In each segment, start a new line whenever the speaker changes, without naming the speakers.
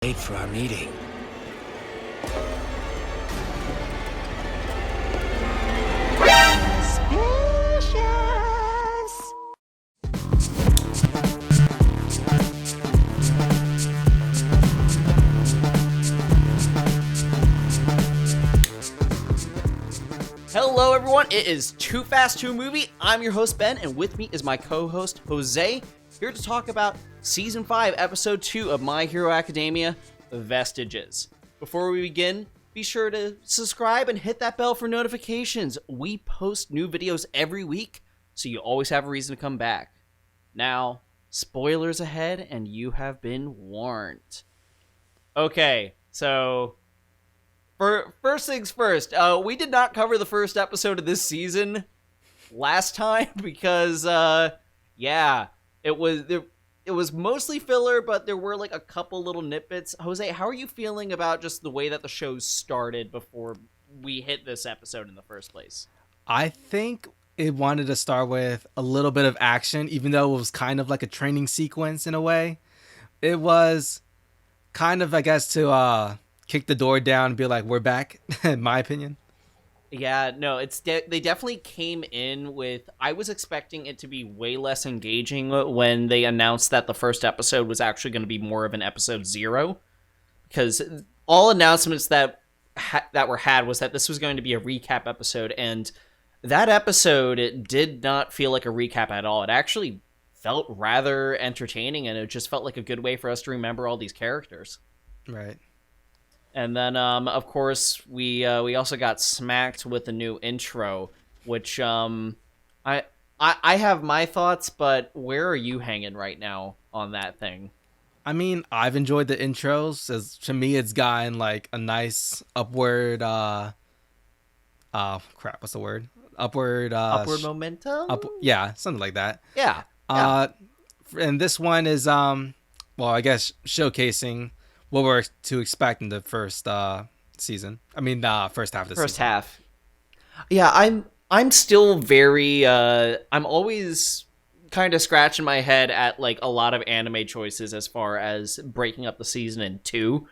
Late for our meeting.
Hello everyone, it is 2Fast2Movie. I'm your host Ben, and with me is my co-host Jose, here to talk about Season 5, Episode 2 of My Hero Academia, Vestiges. Before we begin, be sure to subscribe and hit that bell for notifications. We post new videos every week, so you always have a reason to come back. Now, spoilers ahead, and you have been warned. Okay, so first things first, we did not cover the first episode of this season last time because, it was mostly filler, but there were like a couple little nitbits. Jose, how are you feeling about just the way that the show started before we hit this episode in the first place?
I think it wanted to start with a little bit of action, even though it was kind of like a training sequence in a way. It was kind of, I guess, to kick the door down and be like, we're back, in my opinion.
Yeah, no, they definitely came in with, I was expecting it to be way less engaging when they announced that the first episode was actually going to be more of an episode 0, because all announcements that were had was that this was going to be a recap episode, and that episode, it did not feel like a recap at all. It actually felt rather entertaining, and it just felt like a good way for us to remember all these characters.
Right.
And then, of course, we also got smacked with a new intro, which I have my thoughts, but where are you hanging right now on that thing?
I mean, I've enjoyed the intros. As to me, it's gotten like a nice upward. What's the word? Upward
Momentum.
Yeah, something like that.
Yeah.
And this one is I guess showcasing what we're to expect in the first season. I mean, first half of the season.
First half. Yeah, I'm still very. I'm always kind of scratching my head at like a lot of anime choices as far as breaking up the season in two,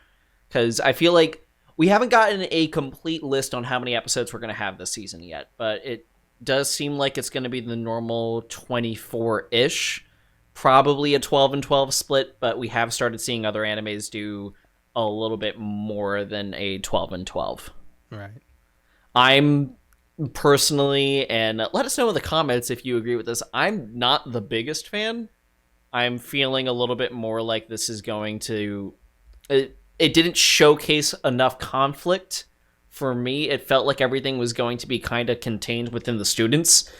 because I feel like we haven't gotten a complete list on how many episodes we're going to have this season yet, but it does seem like it's going to be the normal 24-ish. Probably a 12 and 12 split, but we have started seeing other animes do a little bit more than a 12 and 12.
Right.
I'm personally, and let us know in the comments if you agree with this, I'm not the biggest fan. I'm feeling a little bit more like this is going to... It didn't showcase enough conflict. For me, it felt like everything was going to be kind of contained within the students.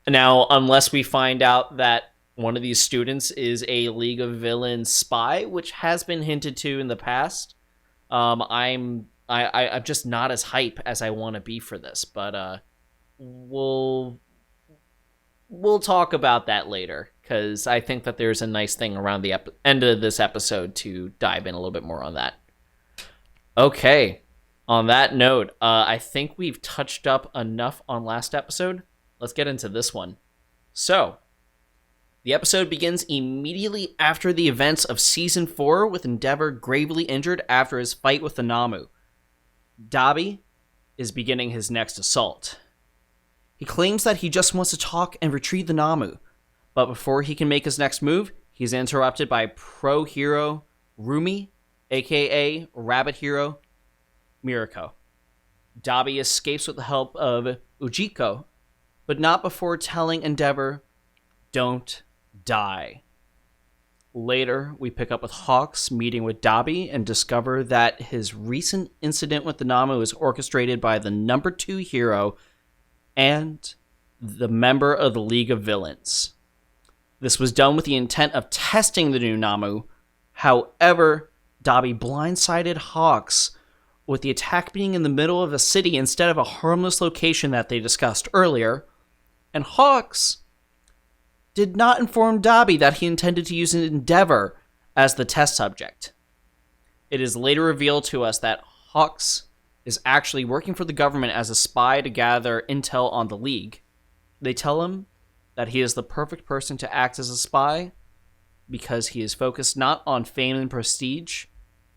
Now, unless we find out that one of these students is a League of Villains spy, which has been hinted to in the past. I'm just not as hype as I want to be for this, but we'll talk about that later, because I think that there's a nice thing around the end of this episode to dive in a little bit more on that. Okay, on that note, I think we've touched up enough on last episode. Let's get into this one. So, the episode begins immediately after the events of Season 4, with Endeavor gravely injured after his fight with the Nomu. Dabi is beginning his next assault. He claims that he just wants to talk and retrieve the Nomu, but before he can make his next move, he's interrupted by pro hero Rumi, aka Rabbit Hero Mirako. Dabi escapes with the help of Ujiko, but not before telling Endeavor, "Don't die." Later, we pick up with Hawks meeting with Dabi and discover that his recent incident with the Nomu is orchestrated by the number 2 hero and the member of the League of Villains. This was done with the intent of testing the new Nomu. However, Dabi blindsided Hawks with the attack being in the middle of a city instead of a harmless location that they discussed earlier, and Hawks did not inform Dabi that he intended to use an Endeavor as the test subject. It is later revealed to us that Hawks is actually working for the government as a spy to gather intel on the League. They tell him that he is the perfect person to act as a spy because he is focused not on fame and prestige,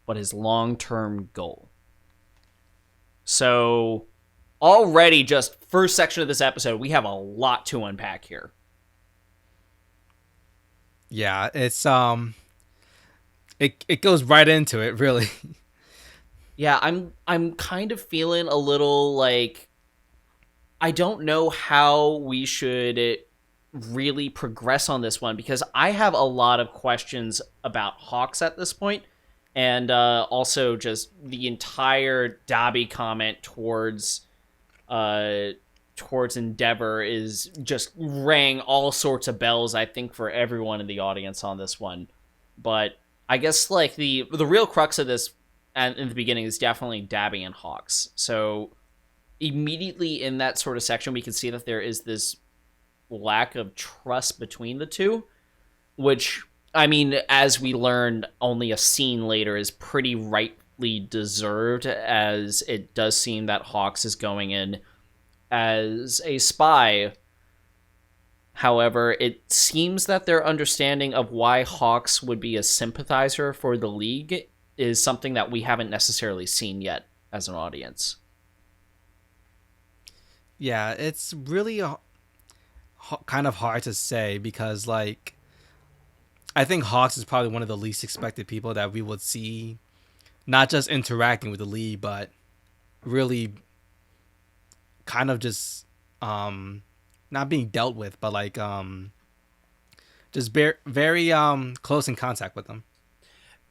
but his long-term goal. So already, just first section of this episode, we have a lot to unpack here.
Yeah, it's it goes right into it, really.
Yeah, I'm kind of feeling a little like I don't know how we should really progress on this one, because I have a lot of questions about Hawks at this point, and also just the entire Dabi comment towards Endeavor is just rang all sorts of bells, I think, for everyone in the audience on this one. But I guess like the real crux of this in the beginning is definitely Dabi and Hawks. So immediately in that sort of section, we can see that there is this lack of trust between the two, which, I mean, as we learned only a scene later, is pretty rightly deserved, as it does seem that Hawks is going in as a spy. However, it seems that their understanding of why Hawks would be a sympathizer for the League is something that we haven't necessarily seen yet as an audience.
Yeah, it's really kind of hard to say, because like I think Hawks is probably one of the least expected people that we would see, not just interacting with the League, but really kind of just not being dealt with, but like just very close in contact with them.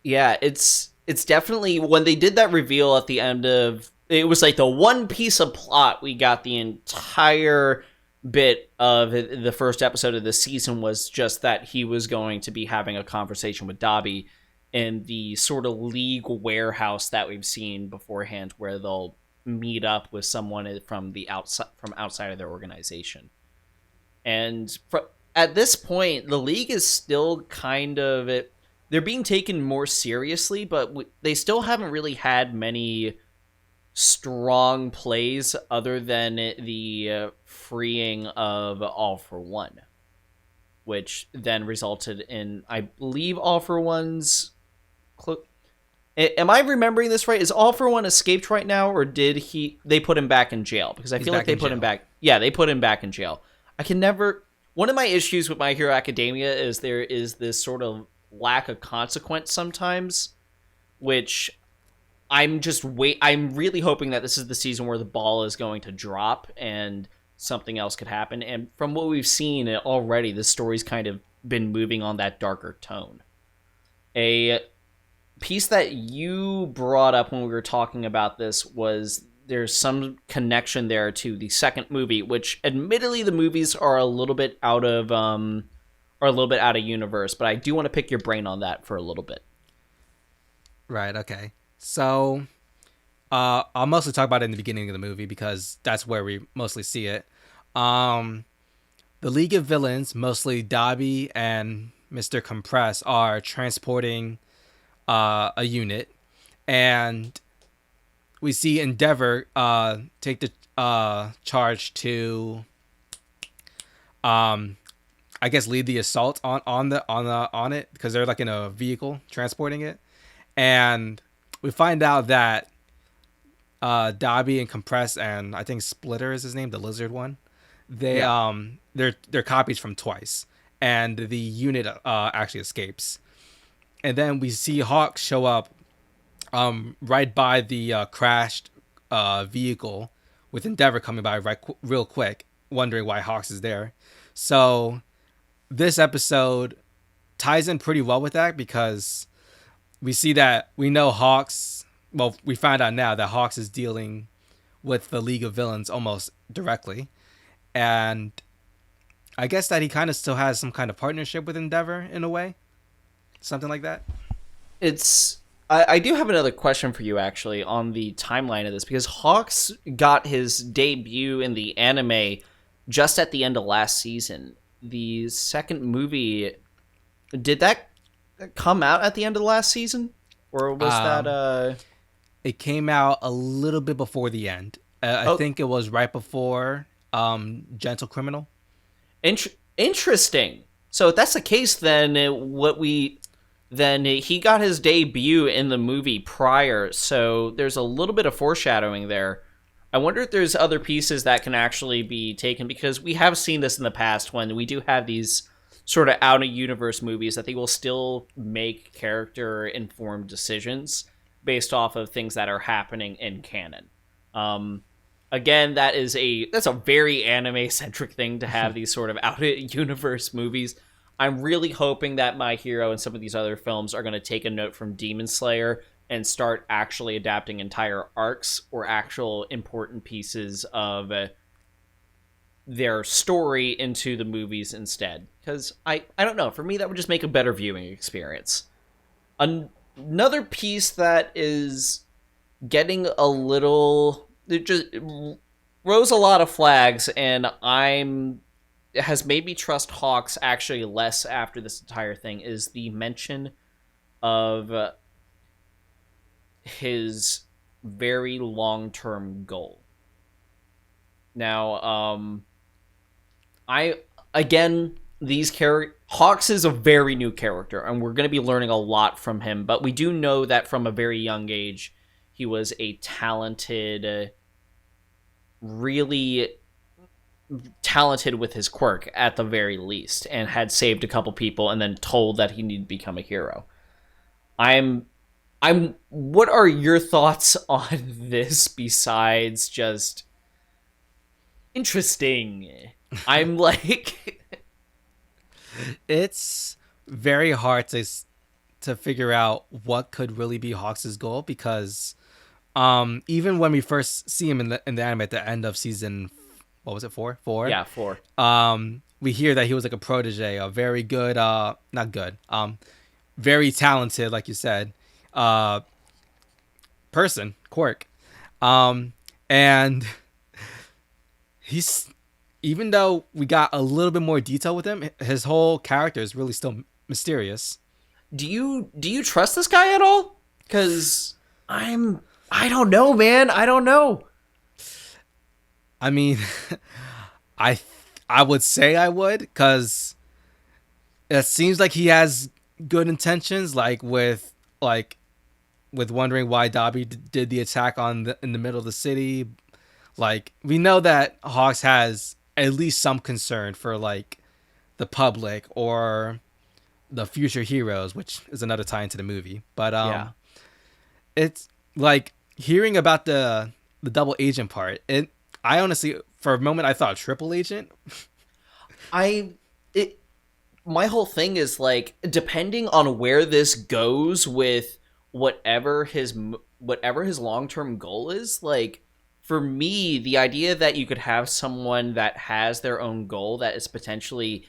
Yeah, it's definitely, when they did that reveal at the end of, it was like the one piece of plot we got the entire bit of the first episode of this season, was just that he was going to be having a conversation with Dabi in the sort of League warehouse that we've seen beforehand, where they'll meet up with someone from outside of their organization. And at this point, the League is still kind of they're being taken more seriously, but they still haven't really had many strong plays other than the freeing of All For One, which then resulted in, I believe, All For One's... Am I remembering this right? Is All For One escaped right now, or did they put him back in jail? Because I feel like they put him back... Yeah, they put him back in jail. I can never... One of my issues with My Hero Academia is there is this sort of lack of consequence sometimes, which I'm really hoping that this is the season where the ball is going to drop and something else could happen. And from what we've seen already, the story's kind of been moving on that darker tone. A piece that you brought up when we were talking about this was there's some connection there to the second movie, which admittedly the movies are a little bit out of universe, but I do want to pick your brain on that for a little bit.
Right, okay. So I'll mostly talk about it in the beginning of the movie, because that's where we mostly see it. The League of Villains, mostly Dabi and Mr. Compress, are transporting a unit, and we see Endeavor take the charge to I guess lead the assault on it, because they're like in a vehicle transporting it. And we find out that Dabi and Compress, and I think Splitter is his name, the lizard one, they're copies from Twice, and the unit actually escapes. And then we see Hawk show up right by the crashed vehicle, with Endeavor coming by real quick, wondering why Hawks is there. So this episode ties in pretty well with that, because we know Hawks, well, we find out now that Hawks is dealing with the League of Villains almost directly. And I guess that he kind of still has some kind of partnership with Endeavor in a way. Something like that.
I do have another question for you, actually, on the timeline of this, because Hawks got his debut in the anime just at the end of last season. The second movie, did that come out at the end of the last season? Or was that...
It came out a little bit before the end. I think it was right before Gentle Criminal.
Interesting. So if that's the case, then then he got his debut in the movie prior, so there's a little bit of foreshadowing there. I wonder if there's other pieces that can actually be taken, because we have seen this in the past when we do have these sort of out-of-universe movies that they will still make character-informed decisions based off of things that are happening in canon. Again, that's a very anime-centric thing to have these sort of out-of-universe movies. I'm really hoping that My Hero and some of these other films are going to take a note from Demon Slayer and start actually adapting entire arcs or actual important pieces of their story into the movies instead. Because I don't know, for me that would just make a better viewing experience. Another piece that is getting a little... It just rose a lot of flags, and it has made me trust Hawks actually less after this entire thing, is the mention of his very long-term goal. Now, Hawks is a very new character, and we're going to be learning a lot from him, but we do know that from a very young age, he was a talented, really talented with his quirk at the very least, and had saved a couple people and then told that he needed to become a hero. What are your thoughts on this besides just interesting? I'm like,
it's very hard to figure out what could really be Hawks' goal, because even when we first see him in the anime at the end of season, what was it, 4?
Yeah, 4.
We hear that he was like a protege, a very good, not good, very talented, like you said, person, quirk. And he's, even though we got a little bit more detail with him, his whole character is really still mysterious.
Do you trust this guy at all? Because I don't know, man. I don't know.
I mean, I would say I would, because it seems like he has good intentions, like with wondering why Dabi did the attack in the middle of the city. Like, we know that Hawks has at least some concern for like the public or the future heroes, which is another tie into the movie. But yeah, it's like hearing about the double agent part. I honestly, for a moment, I thought triple agent.
My whole thing is like, depending on where this goes with whatever his long-term goal is, like, for me, the idea that you could have someone that has their own goal that is potentially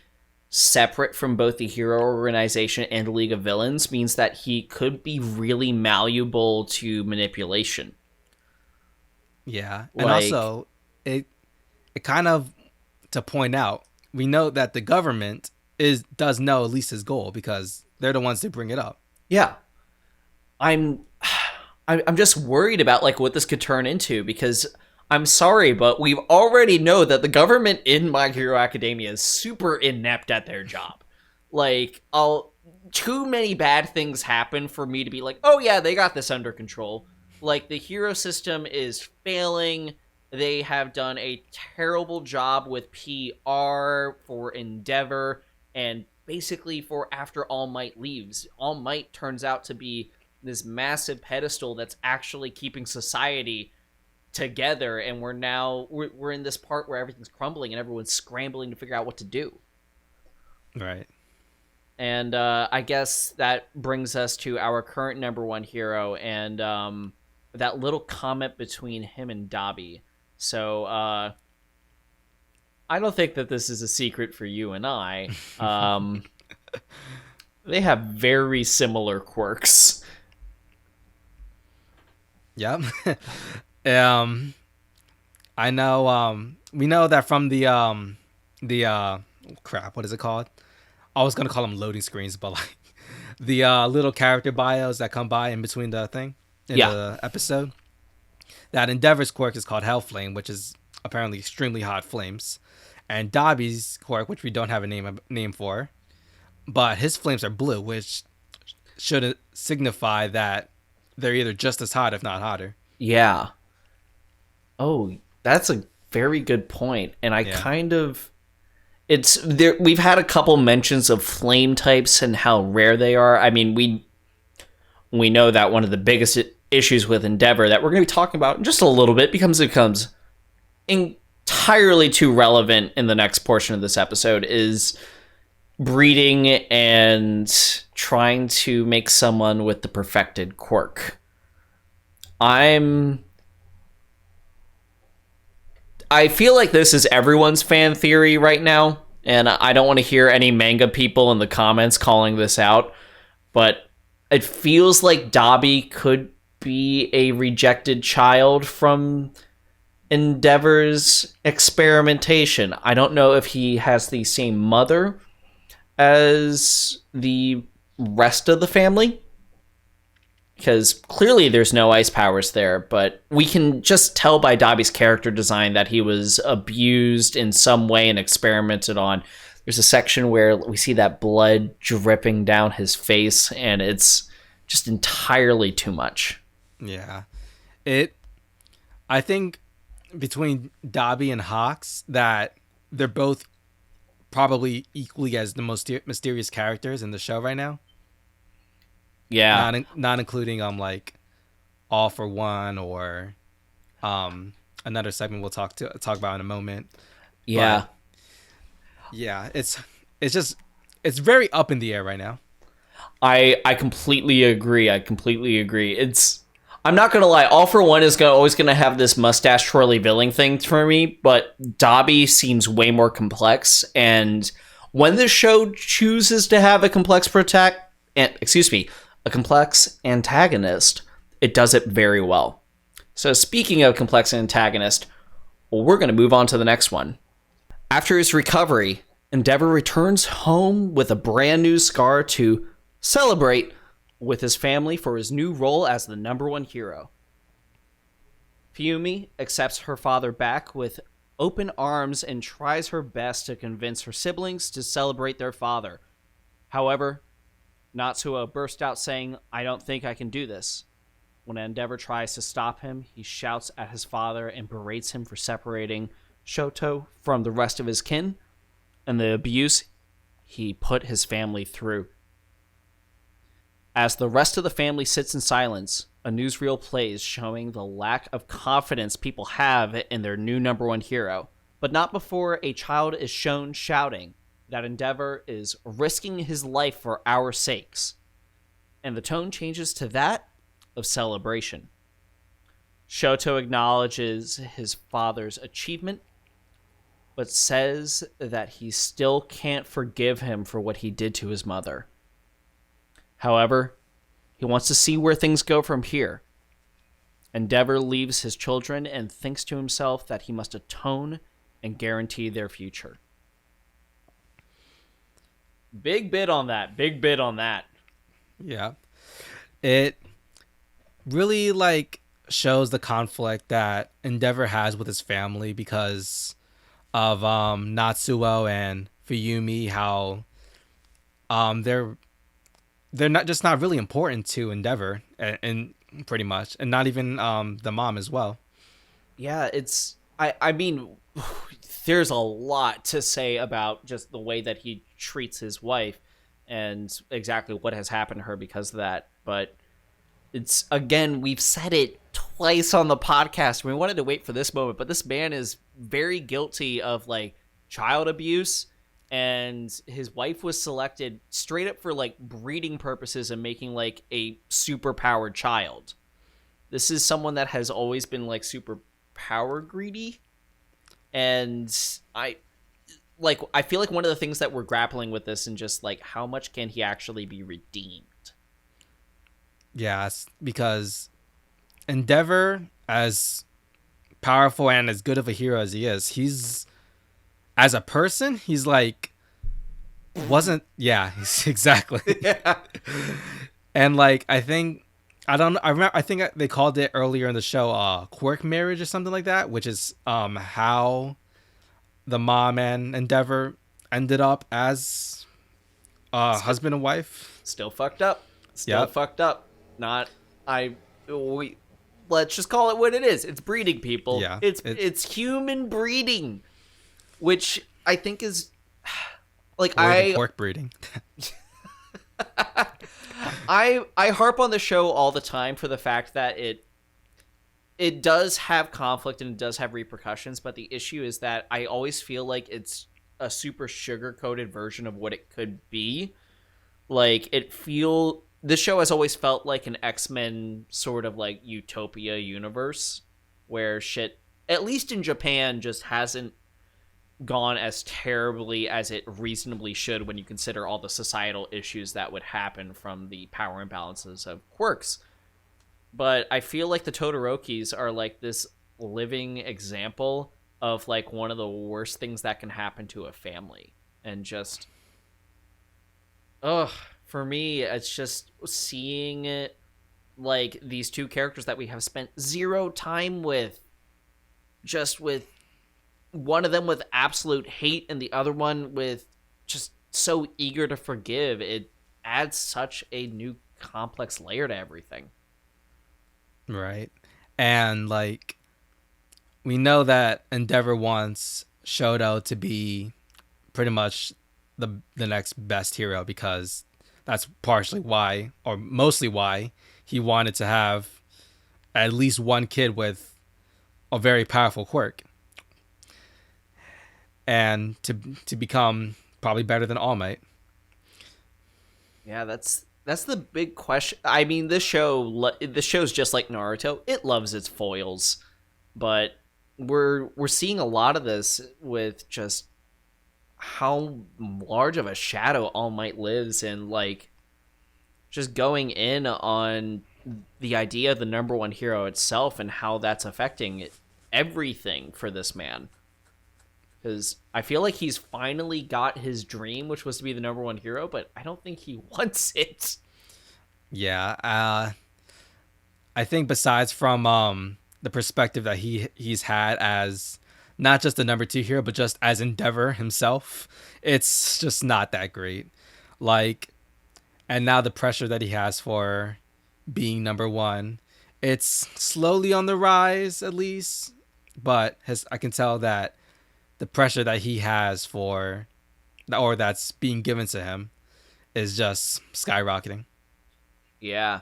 separate from both the hero organization and the League of Villains means that he could be really malleable to manipulation.
Yeah, and also it kind of, to point out, we know that the government does know at least his goal, because they're the ones that bring it up.
Yeah, I'm just worried about like what this could turn into, because I'm sorry, but we already know that the government in My Hero Academia is super inept at their job. Like, too many bad things happen for me to be like, oh yeah, they got this under control. Like, the hero system is failing. They have done a terrible job with PR for Endeavor, and basically for after All Might leaves. All Might turns out to be this massive pedestal that's actually keeping society together, and we're in this part where everything's crumbling and everyone's scrambling to figure out what to do.
Right.
And I guess that brings us to our current number one hero, and that little comment between him and Dabi. So I don't think that this is a secret for you and I. They have very similar quirks.
Yep. I know, we know that from the crap, what is it called? I was gonna call them loading screens, but like the little character bios that come by in between the thing in the episode. That Endeavor's quirk is called Hellflame, which is apparently extremely hot flames, and Dabi's quirk, which we don't have a name for, but his flames are blue, which should signify that they're either just as hot, if not hotter.
Yeah. Oh, that's a very good point. And I
Yeah.
kind of it's there we've had a couple mentions of flame types and how rare they are. I mean, we know that one of the biggest issues with Endeavor that we're going to be talking about in just a little bit becomes entirely too relevant in the next portion of this episode is breeding and trying to make someone with the perfected quirk. I feel like this is everyone's fan theory right now, and I don't want to hear any manga people in the comments calling this out, but it feels like Dabi could be a rejected child from Endeavor's experimentation. I don't know if he has the same mother as the rest of the family, because clearly there's no ice powers there, but we can just tell by Dabi's character design that he was abused in some way and experimented on. There's a section where we see that blood dripping down his face, and it's just entirely too much.
Yeah. I think between Dabi and Hawks that they're both probably equally as the most mysterious characters in the show right now.
Yeah.
Not including like All for One or another segment we'll talk about in a moment.
Yeah.
But, yeah, it's very up in the air right now.
I completely agree. I'm not gonna lie. All for One is always gonna have this mustache twirly villain thing for me, but Dabi seems way more complex. And when the show chooses to have a complex a complex antagonist, it does it very well. So speaking of complex antagonist, we're gonna move on to the next one. After his recovery, Endeavor returns home with a brand new scar to celebrate with his family for his new role as the #1 hero. Fuyumi accepts her father back with open arms and tries her best to convince her siblings to celebrate their father. However, Natsuo bursts out saying, "I don't think I can do this." When Endeavor tries to stop him, he shouts at his father and berates him for separating Shoto from the rest of his kin and the abuse he put his family through. As the rest of the family sits in silence, a newsreel plays showing the lack of confidence people have in their new #1 hero, but not before a child is shown shouting that Endeavor is risking his life for our sakes, and the tone changes to that of celebration. Shoto acknowledges his father's achievement, but says that he still can't forgive him for what he did to his mother. However, he wants to see where things go from here. Endeavor leaves his children and thinks to himself that he must atone and guarantee their future. Big bit on that.
Yeah. It really like shows the conflict that Endeavor has with his family because of Natsuo and Fuyumi, how they're not really important to Endeavor and pretty much, and not even the mom as well.
Yeah, I mean, there's a lot to say about just the way that he treats his wife and exactly what has happened to her because of that. But it's, again, we've said it twice on the podcast. We wanted to wait for this moment, but this man is very guilty of like child abuse, and his wife was selected straight up for like breeding purposes and making like a super powered child. This is someone that has always been like super power greedy, and I feel like one of the things that we're grappling with this and just like how much can he actually be redeemed.
Yes, because Endeavor, as powerful and as good of a hero as he is, he's as a person, he's like wasn't exactly.
Yeah.
And like I think they called it earlier in the show quirk marriage or something like that, which is how the mom and Endeavor ended up as husband and wife.
Still fucked up. Still fucked up. Not we. Let's just call it what it is. It's breeding, people.
Yeah,
it's human breeding, which I think is like
quirk breeding.
I harp on the show all the time for the fact that it does have conflict and it does have repercussions, but the issue is that I always feel like it's a super sugar-coated version of what it could be. Like, this show has always felt like an X-Men sort of like utopia universe where shit, at least in Japan, just hasn't gone as terribly as it reasonably should when you consider all the societal issues that would happen from the power imbalances of quirks. But I feel like the Todorokis are like this living example of like one of the worst things that can happen to a family. And just, for me, it's just seeing it like these two characters that we have spent zero time with, just with one of them with absolute hate and the other one with just so eager to forgive. It adds such a new complex layer to everything.
Right. And like, we know that Endeavor wants Shoto to be pretty much the next best hero, because that's partially why, or mostly why, he wanted to have at least one kid with a very powerful quirk. And to become probably better than All Might.
Yeah, that's the big question. I mean, this show's just like Naruto. It loves its foils, but we're seeing a lot of this with just how large of a shadow All Might lives in, like just going in on the idea of the number one hero itself and how that's affecting everything for this man. Because I feel like he's finally got his dream, which was to be the number one hero, but I don't think he wants it.
Yeah, I think besides from the perspective that he's had as not just the number two hero, but just as Endeavor himself, it's just not that great. Like, and now the pressure that he has for being number one, it's slowly on the rise, at least, but I can tell that the pressure that he has or that's being given to him is just skyrocketing.
Yeah.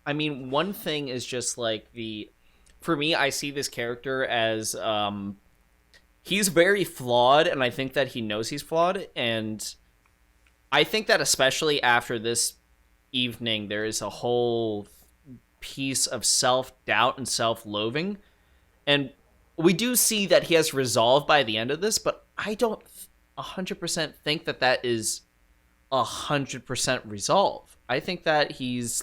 I mean, one thing is just like for me, I see this character as, he's very flawed, and I think that he knows he's flawed, and I think that especially after this evening, there is a whole piece of self-doubt and self-loathing, and we do see that he has resolve by the end of this, but I don't 100% think that is 100% resolve. I think that he's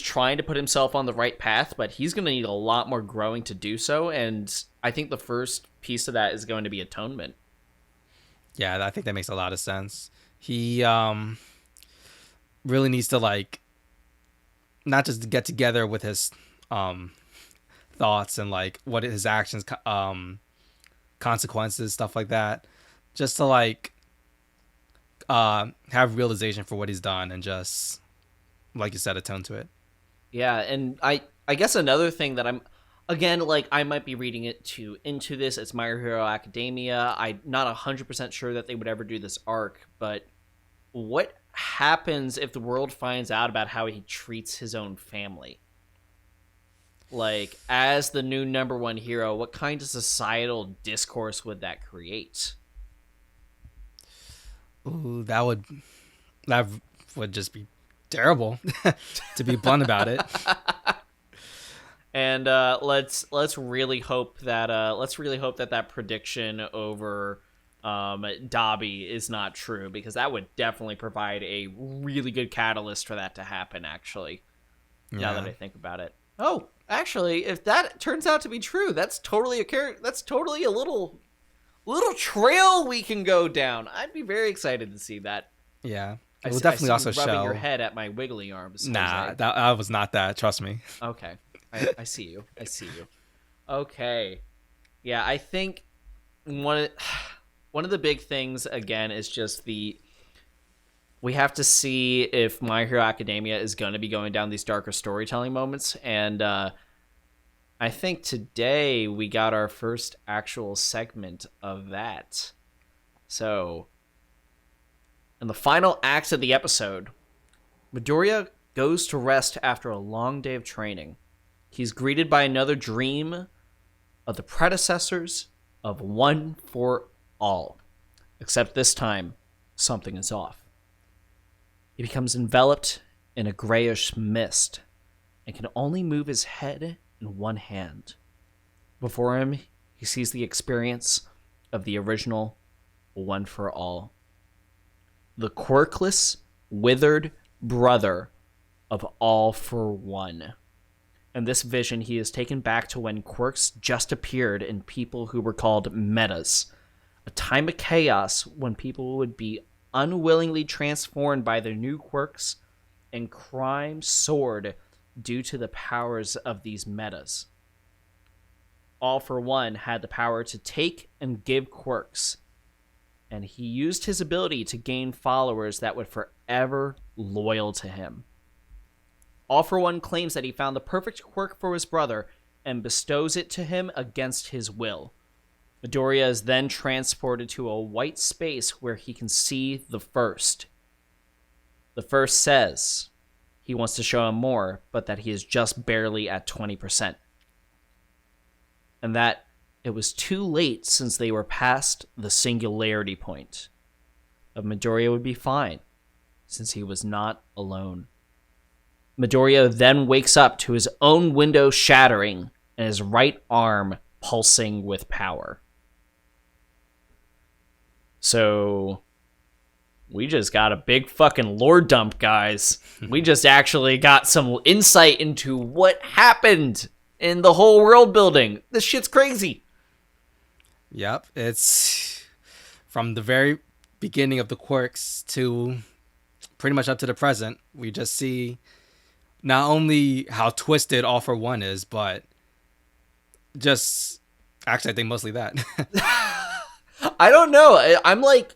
trying to put himself on the right path, but he's going to need a lot more growing to do so, and I think the first piece of that is going to be atonement.
Yeah, I think that makes a lot of sense. He really needs to like not just get together with his thoughts and like what his actions, consequences, stuff like that, just to like have realization for what he's done and just, like you said, atone to it.
Yeah, and I guess another thing that again, like, I might be reading it too into this. It's My Hero Academia. I'm not 100% sure that they would ever do this arc, but what happens if the world finds out about how he treats his own family? Like, as the new number one hero, what kind of societal discourse would that create?
Ooh, that would just be terrible, to be blunt about it.
And let's really hope that that prediction over Dabi is not true, because that would definitely provide a really good catalyst for that to happen. Actually, now that I think about it, actually, if that turns out to be true, that's totally a little trail we can go down. I'd be very excited to see that.
Yeah. It will definitely also
rubbing
show
your head at my wiggly arms.
Nah, that was not that. Trust me.
Okay, I see you. Okay, yeah, I think one of the big things again is just we have to see if My Hero Academia is going to be going down these darker storytelling moments. And I think today we got our first actual segment of that. So, in the final act of the episode, Midoriya goes to rest after a long day of training. He's greeted by another dream of the predecessors of One for All. Except this time, something is off. He becomes enveloped in a grayish mist and can only move his head in one hand. Before him, he sees the experience of the original One for All. The quirkless, withered brother of All for One. In this vision, he is taken back to when quirks just appeared in people who were called metas. A time of chaos when people would be unwillingly transformed by their new quirks, and crime soared due to the powers of these metas. All for One had the power to take and give quirks, and he used his ability to gain followers that would forever loyal to him. All for One claims that he found the perfect quirk for his brother and bestows it to him against his will. Midoriya is then transported to a white space where he can see the First. The First says he wants to show him more, but that he is just barely at 20%. And that it was too late since they were past the singularity point. But Midoriya would be fine, since he was not alone. Midoriya then wakes up to his own window shattering and his right arm pulsing with power. So, we just got a big fucking lore dump, guys. We just actually got some insight into what happened in the whole world building. This shit's crazy.
Yep, it's from the very beginning of the quirks to pretty much up to the present. We just see not only how twisted All for One is, but just actually I think mostly that.
I don't know. I'm like,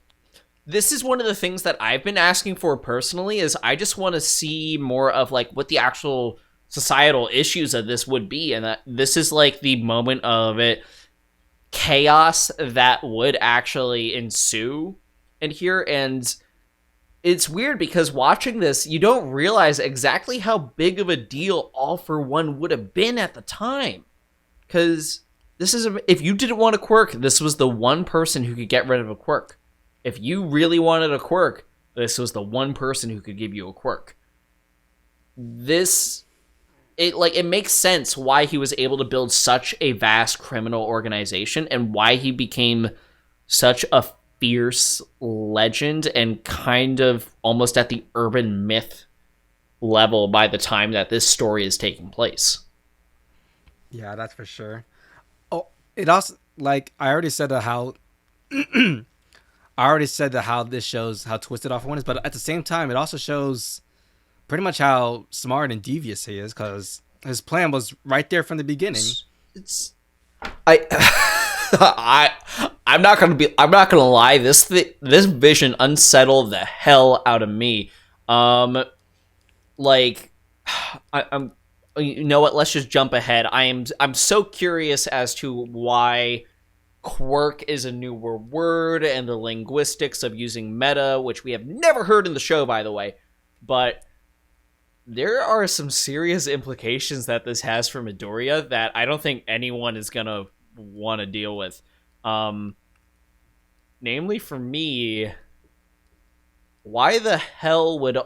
this is one of the things that I've been asking for personally, is I just want to see more of like what the actual societal issues of this would be, and that this is like the moment of it chaos that would actually ensue in here. And it's weird because watching this, you don't realize exactly how big of a deal All for One would have been at the time. Because this is, if you didn't want a quirk, this was the one person who could get rid of a quirk. If you really wanted a quirk, this was the one person who could give you a quirk. It makes sense why he was able to build such a vast criminal organization and why he became such a fierce legend and kind of almost at the urban myth level by the time that this story is taking place.
Yeah, that's for sure. Oh, it also, like, I already said that how this shows how twisted All for One is, but at the same time, it also shows pretty much how smart and devious he is, because his plan was right there from the beginning. I'm not gonna lie. This vision unsettled the hell out of me. You know what? Let's just jump ahead. I'm so curious as to why quirk is a newer word and the linguistics of using meta, which we have never heard in the show, by the way. But there are some serious implications that this has for Midoriya that I don't think anyone is gonna want to deal with. Namely, for me, why the hell would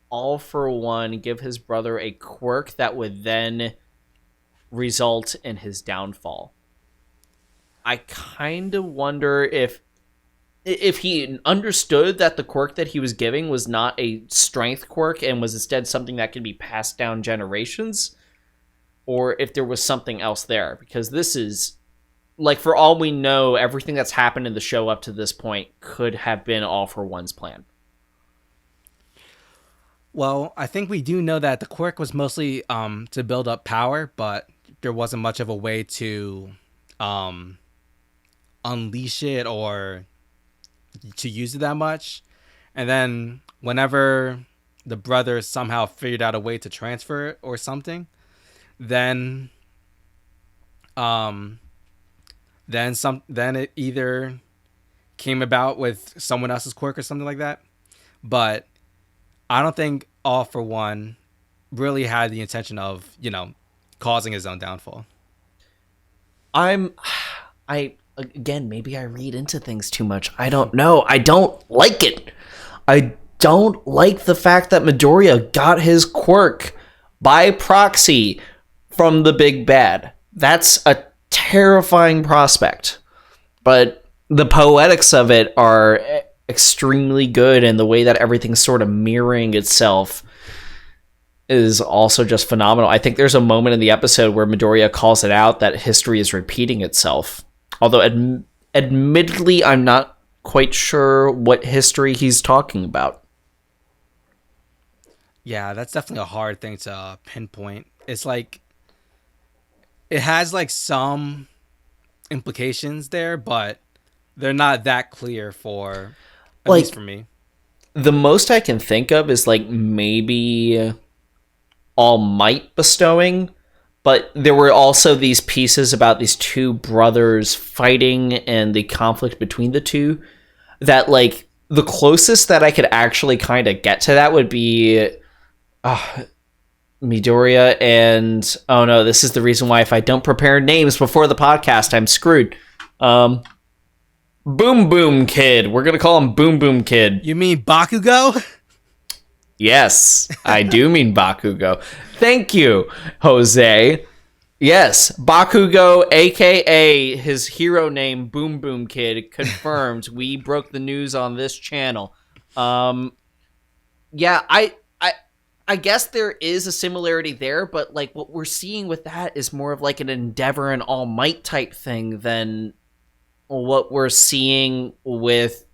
All for One give his brother a quirk that would then result in his downfall? I kind of wonder if he understood that the quirk that he was giving was not a strength quirk and was instead something that could be passed down generations, or if there was something else there. Because this is, like, for all we know, everything that's happened in the show up to this point could have been All for One's plan. Well, I think we do know that the quirk was mostly to build up power, but there wasn't much of a way to unleash it or to use it that much. And then whenever the brothers somehow figured out a way to transfer it or something, then um then it either came about with someone else's quirk or something like that. But I don't think All for One really had the intention of, causing his own downfall.
I again, maybe I read into things too much. I don't know. I don't like it. I don't like the fact that Midoriya got his quirk by proxy from the big bad. That's a terrifying prospect. But the poetics of it are extremely good, and the way that everything's sort of mirroring itself is also just phenomenal. I think there's a moment in the episode where Midoriya calls it out that history is repeating itself. Although, admittedly, I'm not quite sure what history he's talking about.
Yeah, that's definitely a hard thing to pinpoint. It's like, it has like some implications there, but they're not that clear at least for me.
The most I can think of is like maybe All Might bestowing, but there were also these pieces about these two brothers fighting and the conflict between the two that, like, the closest that I could actually kind of get to that would be Midoriya and, oh no, this is the reason why if I don't prepare names before the podcast, I'm screwed. Boom Boom Kid. We're going to call him Boom Boom Kid.
You mean Bakugo?
Yes, I do mean Bakugo. Thank you, Jose. Yes, Bakugo, a.k.a. his hero name, Boom Boom Kid, confirmed. We broke the news on this channel. Yeah, I guess there is a similarity there, but like what we're seeing with that is more of like an Endeavor and All Might type thing than what we're seeing with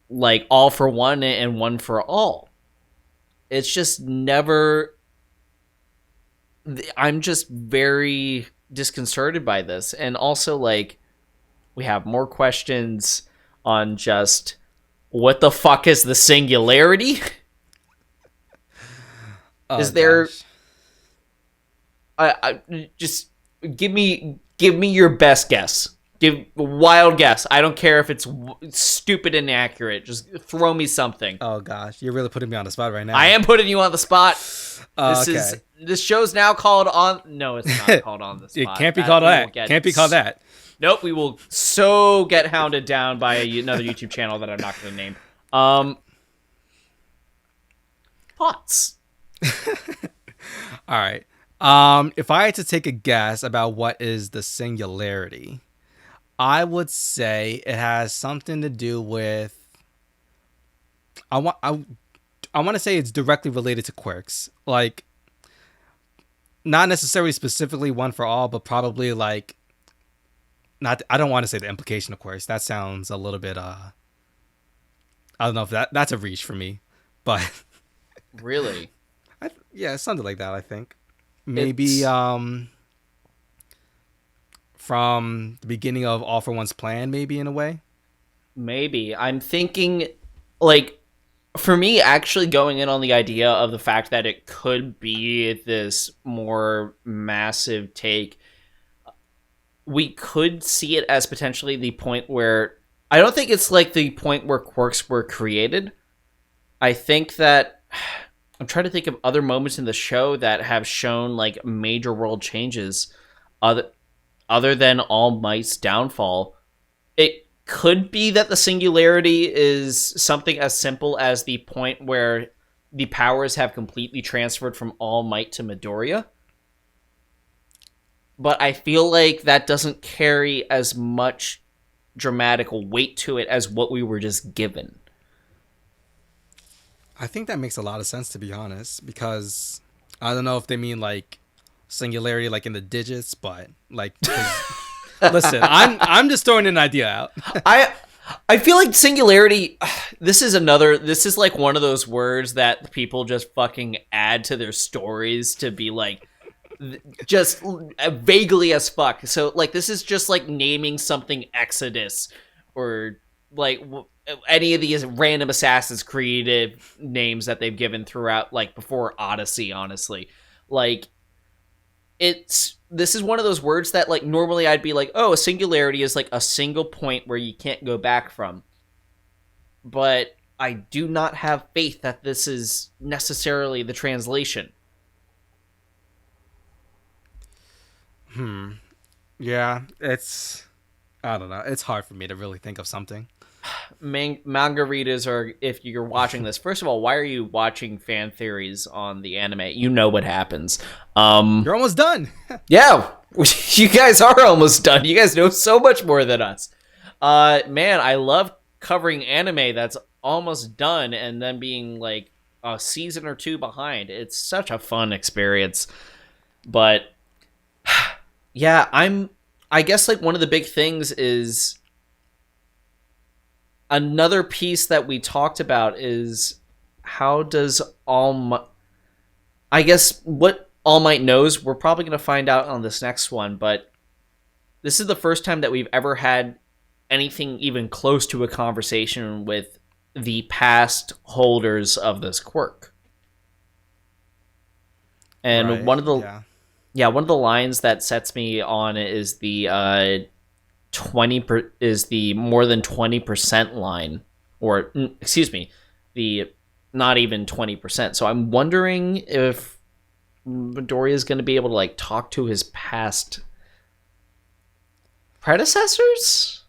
like All for One and One for All. It's just never... I'm just very disconcerted by this. And also, like, we have more questions on just what the fuck is the singularity? Is there... I just give me your best guess. Give a wild guess. I don't care if it's stupid and inaccurate. Just throw me something.
Oh gosh, you're really putting me on the spot right now.
I am putting you on the spot.
Okay.
This show's now called on. No, it's not called on the spot.
It can't be called that. Can't be called that.
Nope. We will so get hounded down by another YouTube channel that I'm not going to name. Thoughts.
All right. If I had to take a guess about what is the singularity, I would say it has something to do with... I want to say it's directly related to quirks. Like, not necessarily specifically One for All, but probably like... I don't want to say the implication of quirks. That sounds a little bit... I don't know if that's a reach for me. But...
Really?
Yeah, something like that, I think. Maybe from the beginning of All for One's plan, maybe, in a way.
Maybe. I'm thinking, like, for me, actually going in on the idea of the fact that it could be this more massive take, we could see it as potentially the point where... I don't think it's, like, the point where quirks were created. I think that... I'm trying to think of other moments in the show that have shown like major world changes other than All Might's downfall. It could be that the singularity is something as simple as the point where the powers have completely transferred from All Might to Midoriya. But I feel like that doesn't carry as much dramatic weight to it as what we were just given.
I think that makes a lot of sense, to be honest, because I don't know if they mean like singularity like in the digits, but like listen, I'm just throwing an idea out.
I feel like singularity, this is like one of those words that people just fucking add to their stories to be like just vaguely as fuck. So like this is just like naming something Exodus or like any of these random Assassin's Creed names that they've given throughout, like before Odyssey, honestly. Like, this is one of those words that, like, normally I'd be like, oh, a singularity is like a single point where you can't go back from. But I do not have faith that this is necessarily the translation.
Yeah, I don't know. It's hard for me to really think of something.
Manga readers are, if you're watching this, first of all, why are you watching fan theories on the anime? You know what happens.
You're almost done.
Yeah, you guys are almost done. You guys know so much more than us. Man, I love covering anime that's almost done and then being like a season or two behind. It's such a fun experience. But yeah, I guess like one of the big things is another piece that we talked about is how does I guess what All Might knows, we're probably going to find out on this next one, but this is the first time that we've ever had anything even close to a conversation with the past holders of this quirk. And
Right,
one of the
yeah.
one of the lines that sets me on is the 20 is the more than 20% line, or excuse me, the not even 20%. So I'm wondering if Midoriya is going to be able to like talk to his past predecessors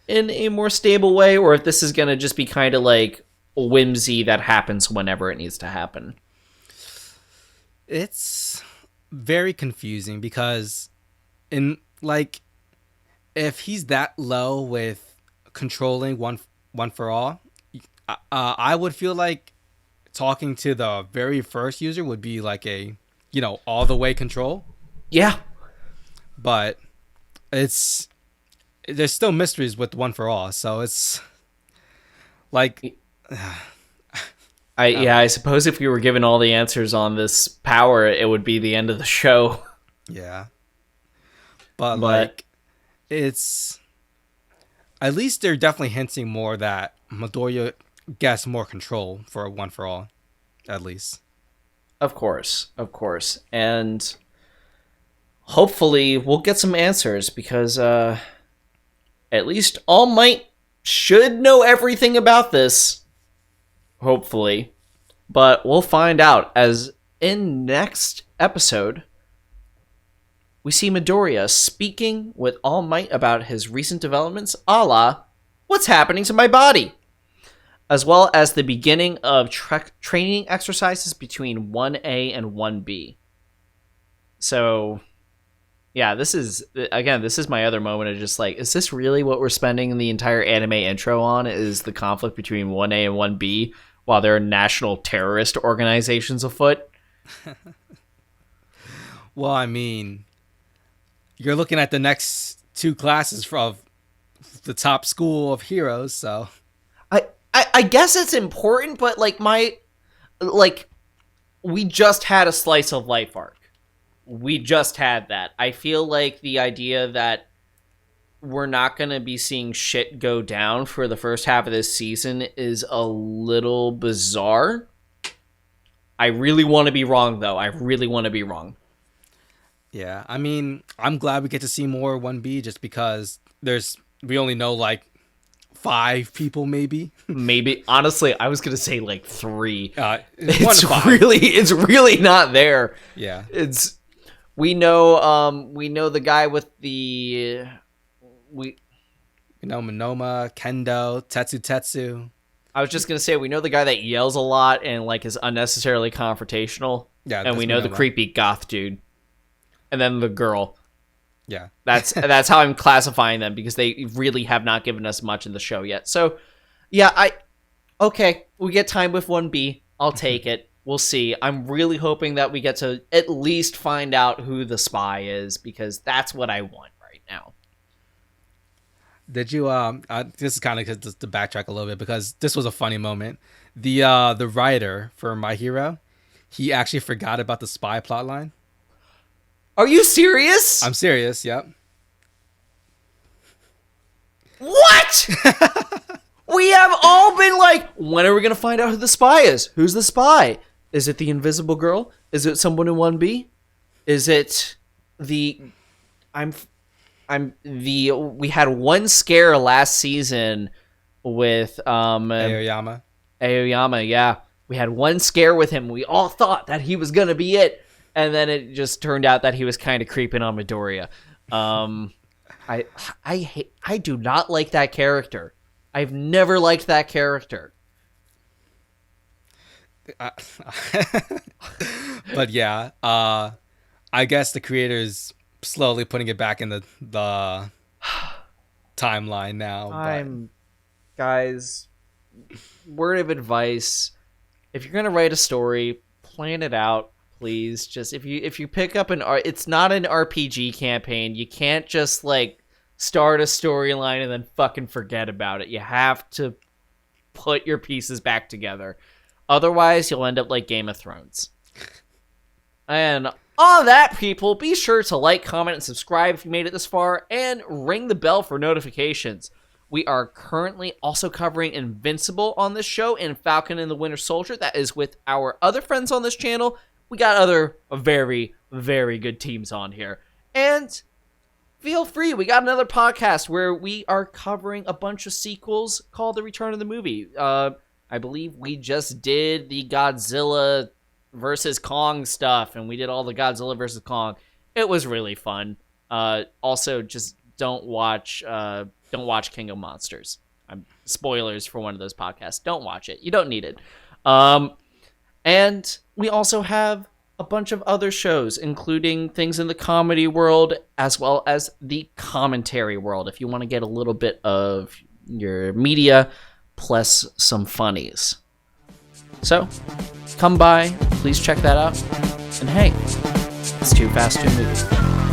in a more stable way, or if this is going to just be kind of like whimsy that happens whenever it needs to happen.
It's very confusing because if he's that low with controlling one for all, I would feel like talking to the very first user would be like a, all the way control.
Yeah.
But there's still mysteries with one for all, so it's like
I suppose if we were given all the answers on this power, it would be the end of the show.
Yeah. But like, it's at least they're definitely hinting more that Midoriya gets more control for one for all, at least.
Of course. And hopefully we'll get some answers, because at least All Might should know everything about this. Hopefully. But we'll find out, as in next episode, we see Midoriya speaking with All Might about his recent developments, a la, what's happening to my body? As well as the beginning of training exercises between 1A and 1B. So, yeah, this is my other moment of just like, is this really what we're spending the entire anime intro on? Is the conflict between 1A and 1B while there are national terrorist organizations afoot?
Well, I mean, you're looking at the next two classes from the top school of heroes, so
I guess it's important, but we just had a slice of life arc. We just had that. I feel like the idea that we're not going to be seeing shit go down for the first half of this season is a little bizarre. I really want to be wrong, though. I really want to be wrong.
Yeah, I mean, I'm glad we get to see more 1B just because we only know like 5 people, maybe.
Maybe, honestly, I was gonna say like 3.
It's
it's really not there.
Yeah,
we know the guy with the
Monoma, Kendo, Tetsu.
I was just gonna say, we know the guy that yells a lot and like is unnecessarily confrontational. Yeah, and we know the creepy goth dude, and then the girl.
Yeah,
that's how I'm classifying them, because they really have not given us much in the show yet. So, yeah, we get time with 1B. I'll take it. We'll see. I'm really hoping that we get to at least find out who the spy is, because that's what I want right now.
Did you this is kind of just to backtrack a little bit, because this was a funny moment. The writer for My Hero, he actually forgot about the spy plotline.
Are you serious?
I'm serious, yep.
What? We have all been like, when are we going to find out who the spy is? Who's the spy? Is it the invisible girl? Is it someone in 1B? Is it the... We had one scare last season with
Aoyama.
Aoyama, yeah. We had one scare with him. We all thought that he was going to be it. And then it just turned out that he was kind of creeping on Midoriya. I do not like that character. I've never liked that character.
But yeah, I guess the creator's slowly putting it back in the timeline now.
Guys, word of advice: if you're gonna write a story, plan it out, please. Just if you pick up it's not an RPG campaign. You can't just like start a storyline and then fucking forget about it. You have to put your pieces back together. Otherwise, you'll end up like Game of Thrones. And on that, people, be sure to like, comment, and subscribe if you made it this far, and ring the bell for notifications. We are currently also covering Invincible on this show and Falcon and the Winter Soldier. That is with our other friends on this channel. We got other very, very good teams on here. And feel free, we got another podcast where we are covering a bunch of sequels called The Return of the Movie. I believe we just did the Godzilla versus Kong stuff, and we did all the Godzilla versus Kong. It was really fun. Also, just don't watch King of Monsters. Spoilers for one of those podcasts. Don't watch it. You don't need it. And we also have a bunch of other shows, including things in the comedy world as well as the commentary world, if you want to get a little bit of your media plus some funnies. So, come by, please check that out. And hey, it's Too Fast, 2MOVIE.